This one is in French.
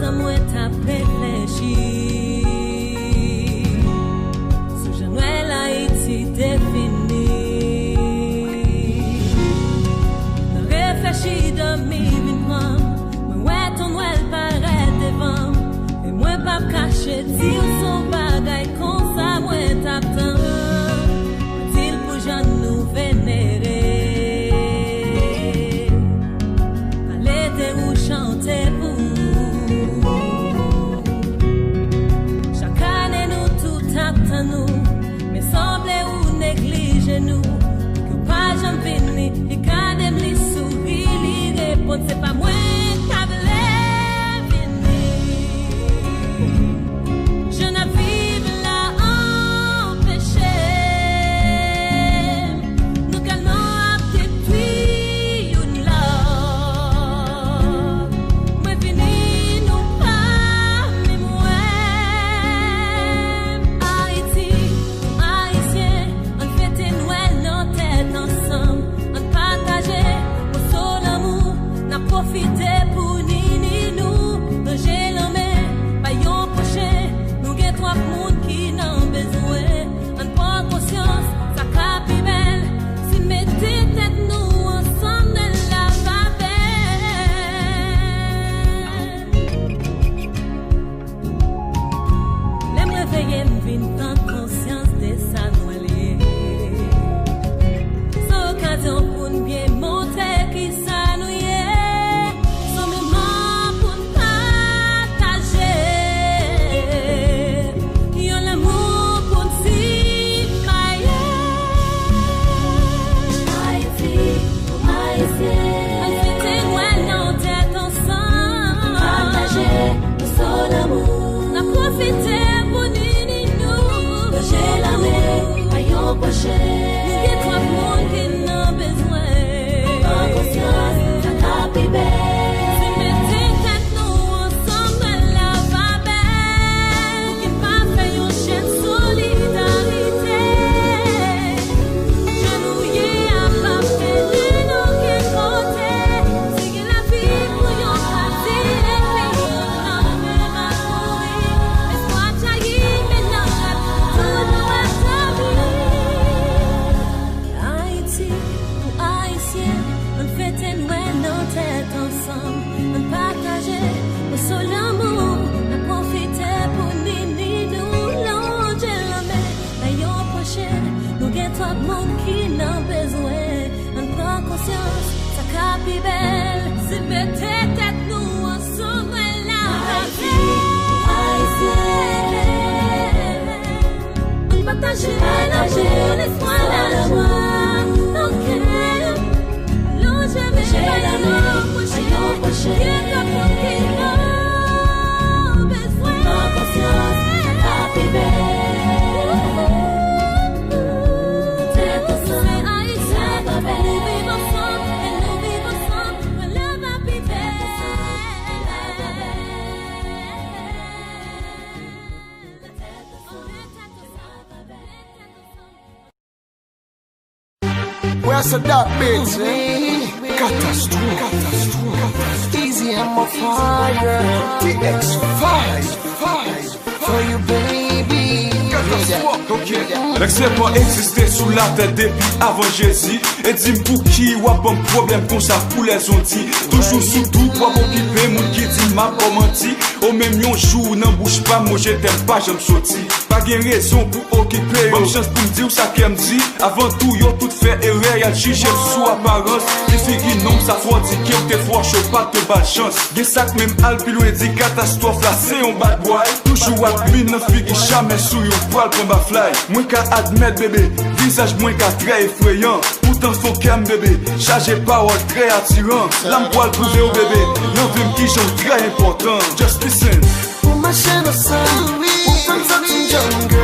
temps moi t'as réfléchi. Ce Januel Haïti défini. Réfléchi de mi vin prendre. Moi ton Noël paraît devant. Et moi pas caché dire son bagay comme ça moi t'attends. Dit pour Jean nous vénérer. Allez te ou chanter pour. Chaque année nous tout attend nous. Mais semble ou néglige nous. Que pas jamais venir et quand dem li sourit li répond c'est pas moi. Where's that bitch, eh? Catastrophe. Easy, I'm a fire. TX5 for you, baby. L'excès pas existé sous la tête depuis avant Jésus. Et dis pour qui ou un problème comme ça pour les ondits. Toujours sous tout pour m'occuper, mon qui dit m'a pas menti. Au même yon jour, n'en bouge pas, moi je t'aime pas, j'aime sorti. Pas gain raison pour occuper, bonne chance pour me dire ça qu'elle me dit. Avant tout, yo tout fait erreur, y'a jugé sous apparence. Les filles non, ça faut dire qu'il te faut chaud, pas de bad chance. Y'a ça que même Al Pilou dit catastrophe là, c'est un bad boy. Toujours à mine, non fille qui jamais sous yon poil pour ma fly. Moins qu'à admettre bébé, visage moins qu'à très effrayant. Pourtant faut qu'elle bébé, chargé parole très attirant. L'âme poil prouvé au bébé, non vim qui j'en très important. Just listen. Pour ma chaîne au sein, pour faire ça d'une jungle.